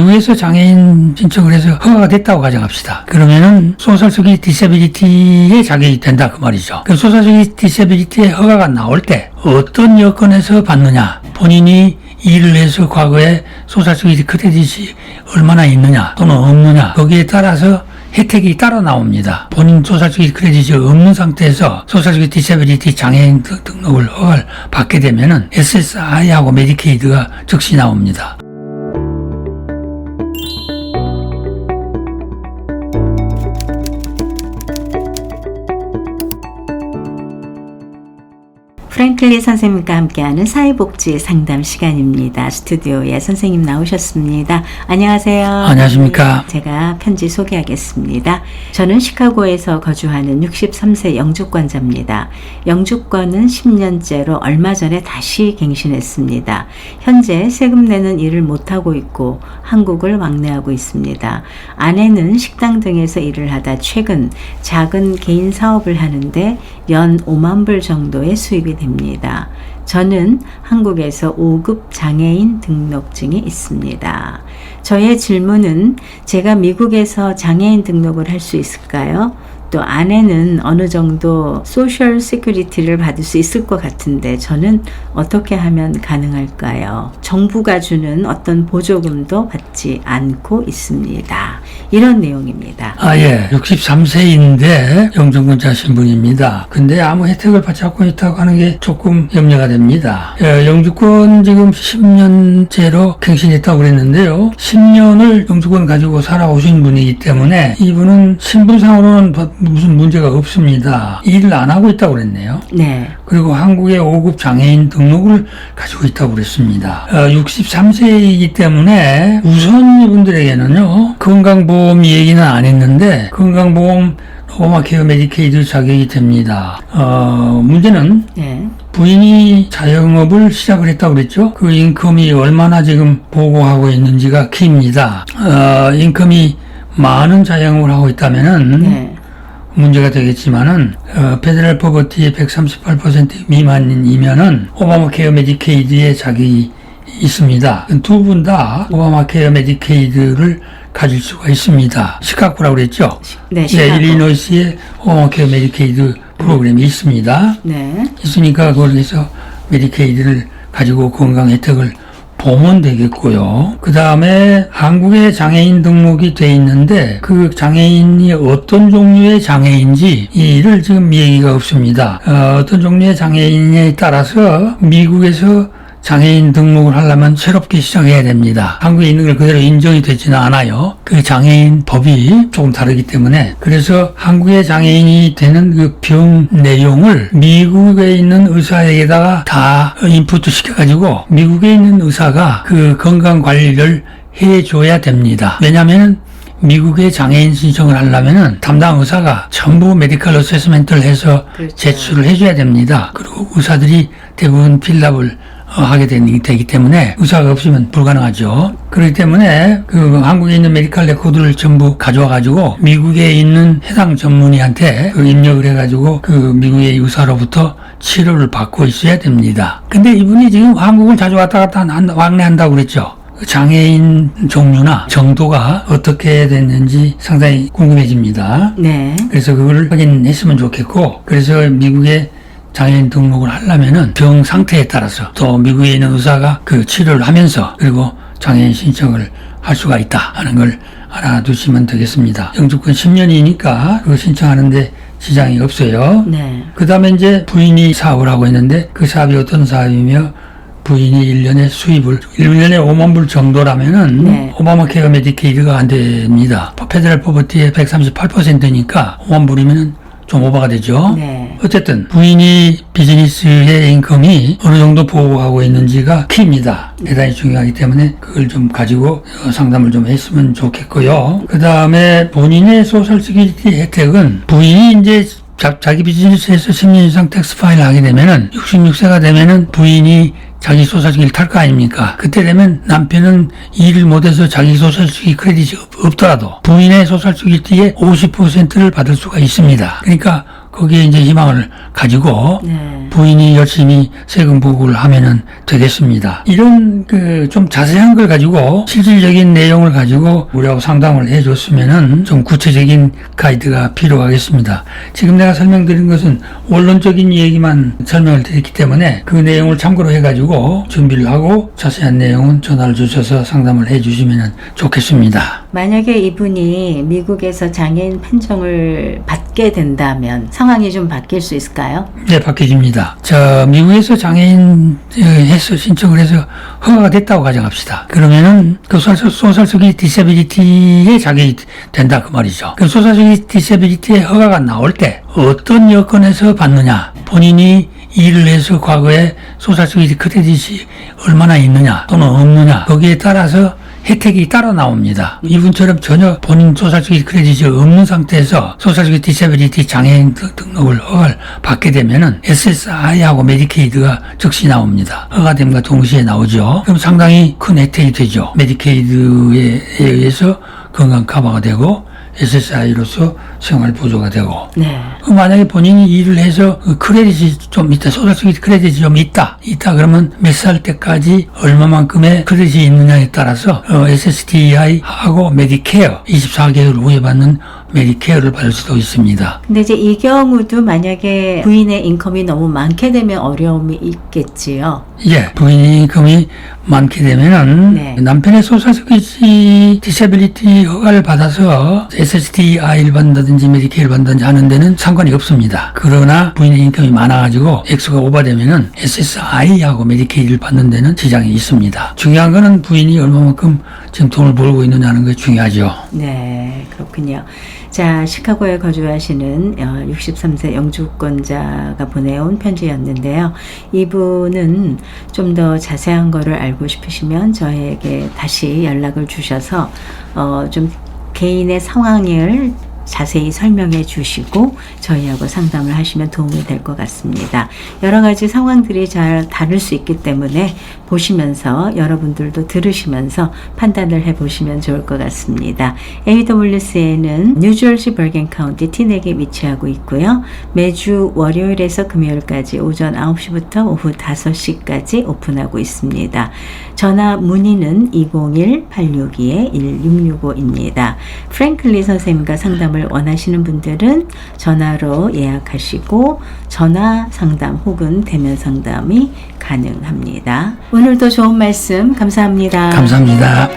미국에서 장애인 신청을 해서 허가가 됐다고 가정합시다. 그러면은 소셜 세큐리티 디세빌리티에 자격이 된다 그 말이죠. 그 소셜 세큐리티 디세빌리티의 허가가 나올 때 어떤 여건에서 받느냐, 본인이 일을 해서 과거에 소셜 세큐리티 크레딧이 얼마나 있느냐 또는 없느냐, 거기에 따라서 혜택이 따라 나옵니다. 본인 소셜 세큐리티 크레딧이 없는 상태에서 소셜 세큐리티 디세빌리티 장애인 등록을 허가를 받게 되면은 SSI하고 메디케이드가 즉시 나옵니다. 프랭클리 선생님과 함께하는 사회복지 상담 시간입니다. 스튜디오에 선생님 나오셨습니다. 안녕하세요. 안녕하십니까. 제가 편지 소개하겠습니다. 저는 시카고에서 거주하는 63세 영주권자입니다. 영주권은 10년째로 얼마 전에 다시 갱신했습니다. 현재 세금 내는 일을 못하고 있고 한국을 왕래하고 있습니다. 아내는 식당 등에서 일을 하다 최근 작은 개인 사업을 하는데 연 5만 불 정도의 수입이 됩니다. 저는 한국에서 5급 장애인 등록증이 있습니다. 저의 질문은 제가 미국에서 장애인 등록을 할 수 있을까요? 또 아내는 어느 정도 소셜 세큐리티를 받을 수 있을 것 같은데 저는 어떻게 하면 가능할까요? 정부가 주는 어떤 보조금도 받지 않고 있습니다. 이런 내용입니다. 예. 63세인데 영주권자 신분입니다. 근데 아무 혜택을 받지 않고 있다고 하는 게 조금 염려가 됩니다. 영주권 지금 10년째로 갱신했다고 그랬는데요. 10년을 영주권 가지고 살아오신 분이기 때문에 이분은 신분상으로는 무슨 문제가 없습니다. 일을 안 하고 있다고 그랬네요. 네. 그리고 한국의 5급 장애인 등록을 가지고 있다고 그랬습니다. 63세이기 때문에 우선 이분들에게는요, 건강보험 얘기는 안 했는데, 건강보험 오바마케어 메디케이드 자격이 됩니다. 문제는, 네. 부인이 자영업을 시작을 했다고 그랬죠? 그 인컴이 얼마나 지금 보고하고 있는지가 키입니다. 인컴이 많은 자영업을 하고 있다면은, 네. 문제가 되겠지만은 페더럴 포버티의 138% 미만이면은 오바마케어 메디케이드의 자격이 있습니다. 두 분 다 오바마케어 메디케이드를 가질 수가 있습니다. 시카고라고 그랬죠? 네, 시카고. 일리노이스에 오바마케어 메디케이드 프로그램이 있습니다. 네. 있으니까 거기서 메디케이드를 가지고 건강 혜택을 보면 되겠고요. 그 다음에 한국에 장애인 등록이 돼 있는데 그 장애인이 어떤 종류의 장애인지 이를 지금 얘기가 없습니다. 어떤 종류의 장애인에 따라서 미국에서 장애인 등록을 하려면 새롭게 시작해야 됩니다. 한국에 있는 걸 그대로 인정이 되지는 않아요. 그 장애인 법이 조금 다르기 때문에. 그래서 한국의 장애인이 되는 그 병 내용을 미국에 있는 의사에게다가 다 인풋 시켜가지고 미국에 있는 의사가 그 건강 관리를 해줘야 됩니다. 왜냐하면 미국의 장애인 신청을 하려면은 담당 의사가 전부 메디컬 어세스멘트를 해서 그렇죠. 제출을 해줘야 됩니다. 그리고 의사들이 대부분 필랍을 하게 되기 때문에 의사가 없으면 불가능하죠. 그렇기 때문에 그 한국에 있는 메디컬 레코드를 전부 가져와가지고 미국에 있는 해당 전문의한테 그 입력을 해가지고 그 미국의 의사로부터 치료를 받고 있어야 됩니다. 근데 이분이 지금 한국을 자주 왔다 갔다 왕래한다고 그랬죠. 장애인 종류나 정도가 어떻게 됐는지 상당히 궁금해집니다. 네. 그래서 그걸 확인했으면 좋겠고, 그래서 미국에 장애인 등록을 하려면은 병 상태에 따라서 또 미국에 있는 의사가 그 치료를 하면서 그리고 장애인 신청을 할 수가 있다 하는 걸 알아두시면 되겠습니다. 영주권 10년이니까 그 신청하는데 지장이 없어요. 네. 그 다음에 이제 부인이 사업을 하고 있는데 그 사업이 어떤 사업이며 부인이 1년에 수입을 1년에 5만 불 정도라면은 네. 오바마케어 메디케이드가 안 됩니다. 페더럴 포버티의 138%니까 5만 불이면은 좀 오버가 되죠. 네. 어쨌든 부인이 비즈니스의 인컴이 어느 정도 보호하고 있는지가 키입니다. 대단히 중요하기 때문에 그걸 좀 가지고 상담을 좀 했으면 좋겠고요. 그 다음에 본인의 소셜 세큐리티 혜택은 부인이 이제 자기 비즈니스에서 10년 이상 텍스 파일을 하게 되면은 66세가 되면은 부인이 자기 소셜세큐리티 탈 거 아닙니까? 그때 되면 남편은 일을 못해서 자기 소셜세큐리티 크레딧이 없더라도 부인의 소셜세큐리티의 50%를 받을 수가 있습니다. 그러니까 거기에 이제 희망을 가지고 네. 부인이 열심히 세금 보고를 하면은 되겠습니다. 이런 좀 자세한 걸 가지고 실질적인 내용을 가지고 우리하고 상담을 해줬으면은 좀 구체적인 가이드가 필요하겠습니다. 지금 내가 설명드린 것은 원론적인 얘기만 설명을 드렸기 때문에 그 내용을 참고로 해가지고 준비를 하고 자세한 내용은 전화를 주셔서 상담을 해주시면 좋겠습니다. 만약에 이분이 미국에서 장애인 판정을 받게 된다면 상황이 좀 바뀔 수 있을까요? 네, 바뀌집니다. 미국에서 장애인 해서 신청을 해서 허가가 됐다고 가정합시다. 그러면은 그 소셜 디세빌리티에 자격이 된다 그 말이죠. 그 소셜 디세빌리티의 허가가 나올 때 어떤 여건에서 받느냐, 본인이 일을 해서 과거에 소셜 크레딧이 얼마나 있느냐 또는 없느냐 거기에 따라서 혜택이 따라 나옵니다. 이분처럼 전혀 본인 소셜 크레딧이 없는 상태에서 소셜 디세빌리티 장애인 등록을 허가를 받게 되면은 SSI하고 메디케이드가 즉시 나옵니다. 허가됨과 동시에 나오죠. 그럼 상당히 큰 혜택이 되죠. 메디케이드에 의해서 건강 커버가 되고 SSI로서 생활 보조가 되고. 네. 만약에 본인이 일을 해서 크레딧이 좀 있다, 소셜 크레딧이 좀 있다 그러면 몇 살 때까지 얼마만큼의 크레딧이 있느냐에 따라서 SSDI하고 메디케어 24개월 후에 받는 메디케어를 받을 수도 있습니다. 근데 이제 이 경우도 만약에 부인의 인컴이 너무 많게 되면 어려움이 있겠지요. 예, 부인 인컴이 많게 되면은 네. 남편의 소셜 디세빌리티 허가를 받아서 SSDI를 받는다든지 메디케어를 받는다든지 하는 데는 상관이 없습니다. 그러나 부인의 인컴이 많아가지고 액수가 오버되면은 SSI하고 메디케어를 받는 데는 지장이 있습니다. 중요한 거는 부인이 얼마만큼 지금 돈을 벌고 있느냐는 게 중요하죠. 네, 그렇군요. 자, 시카고에 거주하시는 63세 영주권자가 보내온 편지였는데요. 이분은 좀 더 자세한 거를 알고 싶으시면 저에게 다시 연락을 주셔서 좀 개인의 상황을 자세히 설명해 주시고 저희하고 상담을 하시면 도움이 될 것 같습니다. 여러 가지 상황들이 잘 다를 수 있기 때문에 보시면서 여러분들도 들으시면서 판단을 해보시면 좋을 것 같습니다. AWS에는 뉴저지 버겐 카운티 티넥에 위치하고 있고요. 매주 월요일에서 금요일까지 오전 9시부터 오후 5시까지 오픈하고 있습니다. 전화 문의는 201-862-1665입니다. 프랭클리 선생님과 상담을 원하시는 분들은 전화로 예약하시고 전화 상담 혹은 대면 상담이 가능합니다. 오늘도 좋은 말씀 감사합니다. 감사합니다.